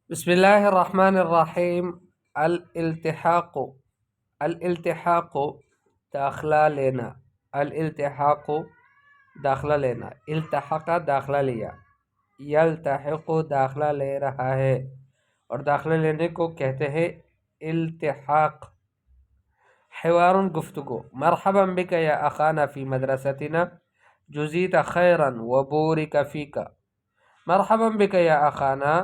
بسم الله الرحمن الرحیم۔ الالتحاق، الالتحاق داخلہ لینا، الالتحاق داخلہ لینا، التحق داخلہ لیا، یلتحق داخلہ لے رہا ہے، اور داخلہ لینے کو کہتے ہیں التحاق۔ حوار گفتگو، مرحبا بک یا اخانا فی مدرستنا، جزیت خیرا وبورک فیک۔ مرحبا بک یا اخانا،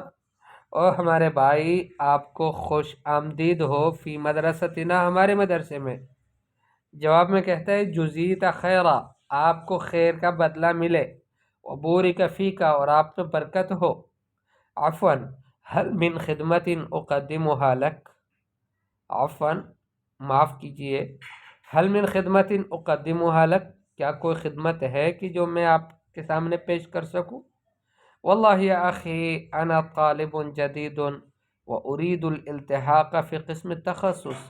اور ہمارے بھائی آپ کو خوش آمدید ہو، فی مدرستنا ہمارے مدرسے میں۔ جواب میں کہتا ہے جزیت خیرا، آپ کو خیر کا بدلہ ملے، وبورک فیک اور آپ میں برکت ہو۔ عفوا هل من خدمت اقدمها لک، عفوا معاف کیجئے، هل من خدمت اقدمها لک، کیا کوئی خدمت ہے کہ جو میں آپ کے سامنے پیش کر سکوں؟ واللہ یا اخی انا طالب جدید وارید الالتحاق فی قسم التخصص۔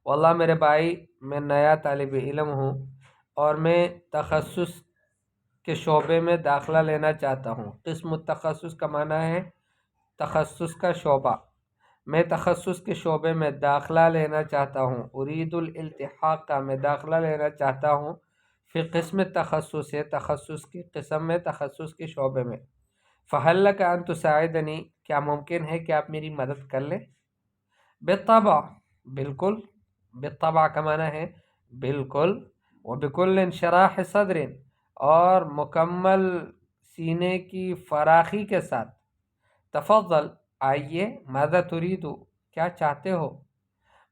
واللہ میرے بھائی میں نیا طالب علم ہوں اور میں تخصص کے شعبے میں داخلہ لینا چاہتا ہوں۔ قسم التخصص کا معنی ہے تخصص کا شعبہ۔ میں تخصص کے شعبے میں داخلہ لینا چاہتا ہوں۔ ارید الالتحاق کا میں داخلہ لینا چاہتا ہوں فی قسم تخصص ہے، تخصص کی قسم میں، تخصص کے شعبے میں۔ فہل لک ان تساعدنی، کیا ممکن ہے کہ آپ میری مدد کر لیں؟ بالطبع، بالکل، بالطبع کا معنی ہے بالکل، وبکل انشراح صدر اور مکمل سینے کی فراخی کے ساتھ۔ تفضل، آئیے، ماذا تريد، کیا چاہتے ہو؟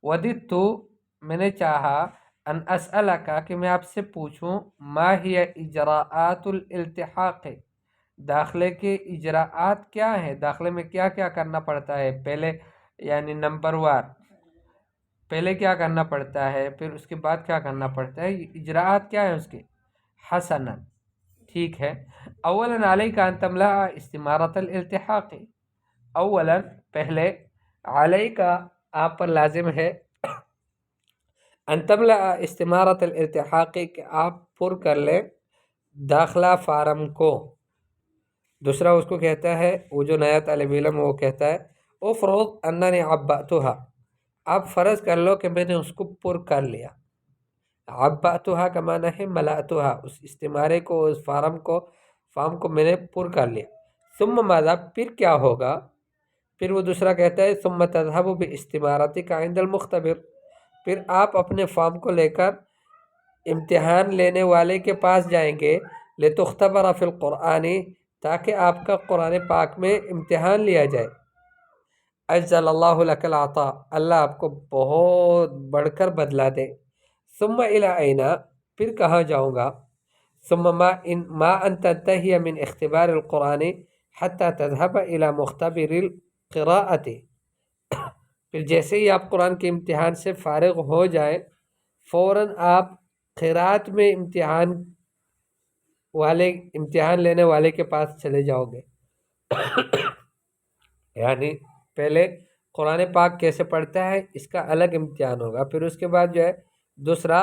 وددت، میں نے چاہا، ان اسألک کہ میں آپ سے پوچھوں، ما ہی اجراءات الالتحاق، داخلے کے اجراءات کیا ہیں، داخلے میں کیا کیا کرنا پڑتا ہے، پہلے یعنی نمبر وار، پہلے کیا کرنا پڑتا ہے، پھر اس کے بعد کیا کرنا پڑتا ہے، اجراءات کیا ہیں اس کے؟ حسنا، ٹھیک ہے۔ اولا علیک ان تملأ استمارۃ الالتحاق، اولا پہلے، علیک آپ پر لازم ہے، ان تملأ استمارۃ الالتحاق کہ آپ پر کر لیں داخلہ فارم کو۔ دوسرا اس کو کہتا ہے، وہ جو نیا طالب علم ہے وہ کہتا ہے افرض اننی عبأتها، آپ فرض کر لو کہ میں نے اس کو پر کر لیا۔ عبأتها کا معنی ہے ملأتها، اس استمارے کو، اس فارم کو میں نے پر کر لیا۔ ثم ماذا، پھر کیا ہوگا؟ پھر وہ دوسرا کہتا ہے ثم تذهب باستمارتك عند المختبر، پھر آپ اپنے فارم کو لے کر امتحان لینے والے کے پاس جائیں گے، لتختبر فی القرآن، تاکہ آپ کا قرآن پاک میں امتحان لیا جائے۔ اجزل اللہ لک العطاء، اللہ آپ کو بہت بڑھ کر بدلا دے۔ ثم الی این، پھر کہاں جاؤں گا؟ ثم ما ان تنتہی من اختبار القرآن حتی تذهب الی مختبر القراءۃ، پھر جیسے ہی آپ قرآن کے امتحان سے فارغ ہو جائیں، فوراً آپ قراءت میں امتحان لینے والے کے پاس چلے جاؤ گے۔ یعنی پہلے قرآن پاک کیسے پڑھتا ہے اس کا الگ امتحان ہوگا، پھر اس کے بعد جو ہے دوسرا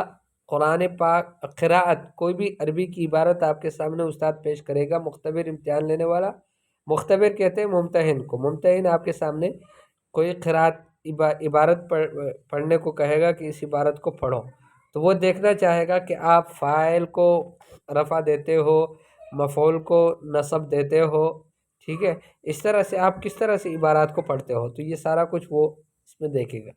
قرآن پاک قراءت، کوئی بھی عربی کی عبارت آپ کے سامنے استاد پیش کرے گا، مختبر امتحان لینے والا، مختبر کہتے ہیں ممتحن کو، ممتحن آپ کے سامنے کوئی قراءت عبارت پڑھنے کو کہے گا کہ اس عبارت کو پڑھو، تو وہ دیکھنا چاہے گا کہ آپ فاعل کو رفع دیتے ہو، مفعول کو نصب دیتے ہو، ٹھیک ہے، اس طرح سے آپ کس طرح سے عبارات کو پڑھتے ہو، تو یہ سارا کچھ وہ اس میں دیکھے گا۔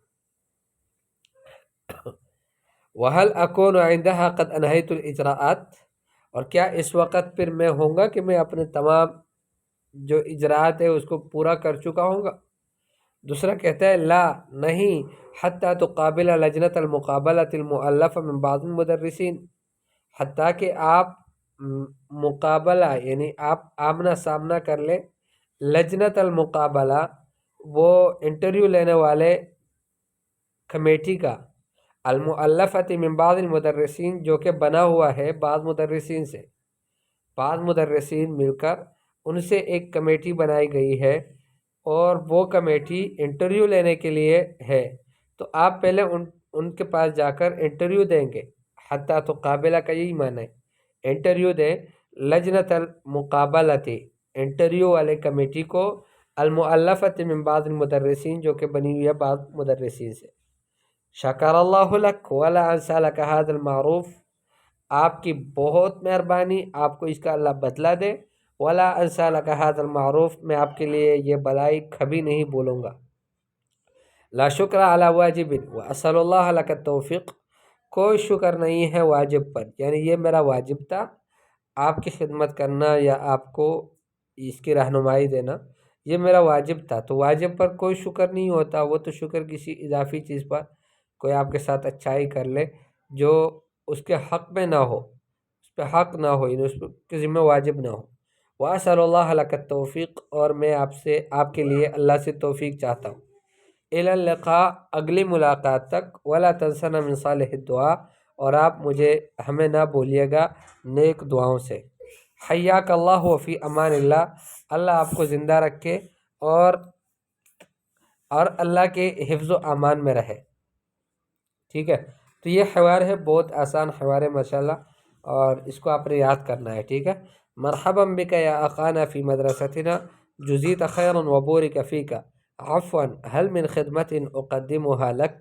وَهَلْ أَكُونُ عِنْدَهَا قَدْ أَنْهَيْتُ الْإِجْرَاءَاتِ، اور کیا اس وقت پھر میں ہوں گا کہ میں اپنے تمام جو اجراءات ہے اس کو پورا کر چکا ہوں گا؟ دوسرا کہتا ہے لا، نہیں، حتیٰ تقابل لجنۃ المقابلۃ المؤلفہ من بعض المدرسین، حتیٰ کہ آپ مقابلہ یعنی آپ آمنا سامنا کر لیں، لجنۃ المقابلہ وہ انٹرویو لینے والے کمیٹی کا، المؤلفۃ من بعض المدرسین جو کہ بنا ہوا ہے بعض مدرسین سے، بعض مدرسین مل کر ان سے ایک کمیٹی بنائی گئی ہے، اور وہ کمیٹی انٹرویو لینے کے لیے ہے، تو آپ پہلے ان کے پاس جا کر انٹرویو دیں گے۔ حتیٰ تو قابلہ کا یہی معنی ہے، انٹرویو دیں، لجنۃ المقابلتی، انٹرویو والے کمیٹی کو، المؤلفت من بعض المدرسین، جو کہ بنی ہوئی ہے بعض مدرسین سے. شکر اللہ لک ولا انسى لك هذا المعروف، آپ کی بہت مہربانی، آپ کو اس کا اللہ بدلہ دے. ولا انسى لك هذا المعروف، میں آپ کے لیے یہ بلائی کبھی نہیں بولوں گا. لا شکر علی واجب واسأل اللہ لك التوفیق، کوئی شکر نہیں ہے واجب پر، یعنی یہ میرا واجب تھا آپ کی خدمت کرنا یا آپ کو اس کی رہنمائی دینا، یہ میرا واجب تھا. تو واجب پر کوئی شکر نہیں ہوتا، وہ تو شکر کسی اضافی چیز پر کوئی آپ کے ساتھ اچھائی کر لے جو اس کے حق میں نہ ہو، اس پہ حق نہ ہو، یعنی اس کے ذمہ واجب نہ ہو. واسأل اللہ لك التوفیق، اور میں آپ کے لیے اللہ سے توفیق چاہتا ہوں. الی اللقاء، اگلی ملاقات تک. ولا تنسنا من صالح الدعاء، اور آپ ہمیں نہ بولیے گا نیک دعاؤں سے. حیاک اللہ وفی امان اللہ، اللہ آپ کو زندہ رکھے اور اللہ کے حفظ و امان میں رہے. ٹھیک ہے، تو یہ حوار ہے، بہت آسان حوار ہے ماشاءاللہ، اور اس کو آپ نے یاد کرنا ہے. ٹھیک ہے. مرحبا بک یا اخانا فی مدرستنا، جزیت خیرا وبورک فیک، عفوا هل من خدمت اقدمها لك؟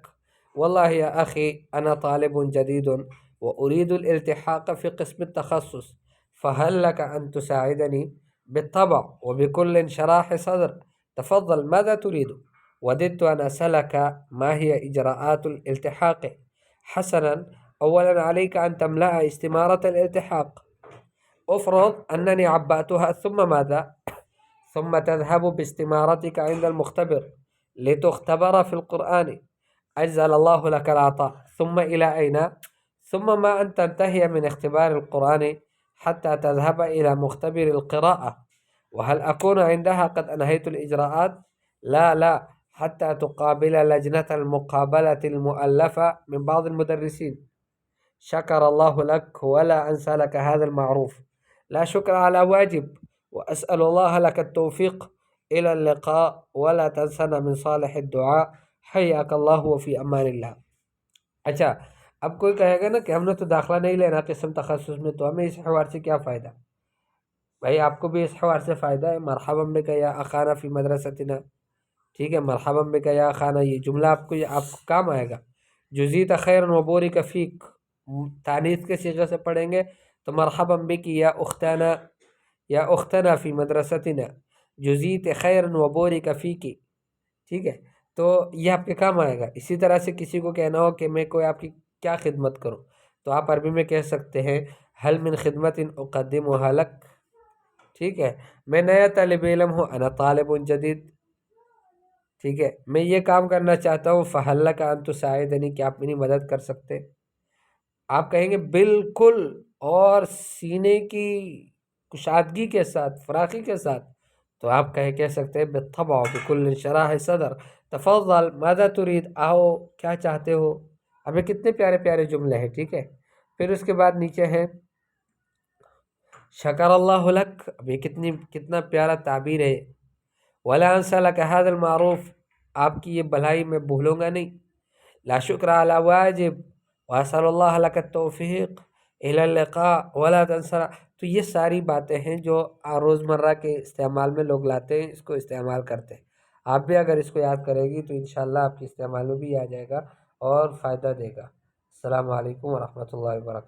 والله يا اخي انا طالب جديد واريد الالتحاق في قسم التخصص، فهل لك ان تساعدني؟ بالطبع وبكل انشراح صدر، تفضل ماذا تريد؟ وددت أن أسألك ما هي إجراءات الالتحاق. حسنا، أولا عليك أن تملأ استمارة الالتحاق. أفرض أنني عبأتها، ثم ماذا؟ ثم تذهب باستمارتك عند المختبر لتختبر في القرآن. أجزل الله لك العطاء. ثم إلى أين؟ ثم ما أن تنتهي من اختبار القرآن حتى تذهب إلى مختبر القراءة. وهل أكون عندها قد أنهيت الإجراءات؟ لا لا، حتى تقابل لجنة المقابلة المؤلفة من بعض المدرسين. شكر الله لك ولا أنسى لك هذا المعروف. لا شكر على واجب، وأسأل الله لك التوفيق. إلى اللقاء ولا تنسنا من صالح الدعاء. حياك اللہ وفی امان اللہ. اچھا، اب کوئی کہے گا نا کہ ہم نے تو داخلہ نہیں لینا قسم تخصص میں، تو ہمیں اس حوار سے کیا فائدہ؟ بھائی آپ کو بھی اس حوار سے فائدہ ہے. مرحبا بک یا اخانا فی مدرستنا، ٹھیک ہے، مرحبا بک یا اخانا، یہ جملہ آپ کو کام آئے گا. جزیت خیر وبورک فیک، تانیث کے صیغے سے پڑھیں گے تو مرحبا بک یا اختنا فی مدرستنا جزیت خیر وبورک فیک. ٹھیک ہے، تو یہ آپ کے کام آئے گا. اسی طرح سے کسی کو کہنا ہو کہ میں کوئی آپ کی کیا خدمت کروں، تو آپ عربی میں کہہ سکتے ہیں حل من خدمت اقدمها لک. ٹھیک ہے، میں نیا طالب علم ہوں، انا طالب جدید. ٹھیک ہے، میں یہ کام کرنا چاہتا ہوں، فہل لک ان تساعدنی، کہ آپ میری مدد کر سکتے. آپ کہیں گے بالکل، اور سینے کی کشادگی کے ساتھ، فراخی کے ساتھ. تو آپ کہہ سکتے ہیں بالطبع بكل انشراح صدر، تفضل ماذا تريد، آؤ کیا چاہتے ہو. اب یہ کتنے پیارے پیارے جملے ہیں. ٹھیک ہے، پھر اس کے بعد نیچے ہے شکر اللہ لک. اب یہ کتنا پیارا تعبیر ہے. ولا انسى لك هذا المعروف، آپ کی یہ بھلائی میں بھولوں گا نہیں. لا شکر علی واجب واسأل اللہ لك التوفیق. الی اللقاء ولا تنسى. تو یہ ساری باتیں ہیں جو روزمرہ کے استعمال میں لوگ لاتے ہیں، اس کو استعمال کرتے ہیں. آپ بھی اگر اس کو یاد کرے گی تو انشاءاللہ آپ کے استعمال میں بھی آ جائے گا اور فائدہ دے گا. السلام علیکم ورحمۃ اللہ وبرکاتہ.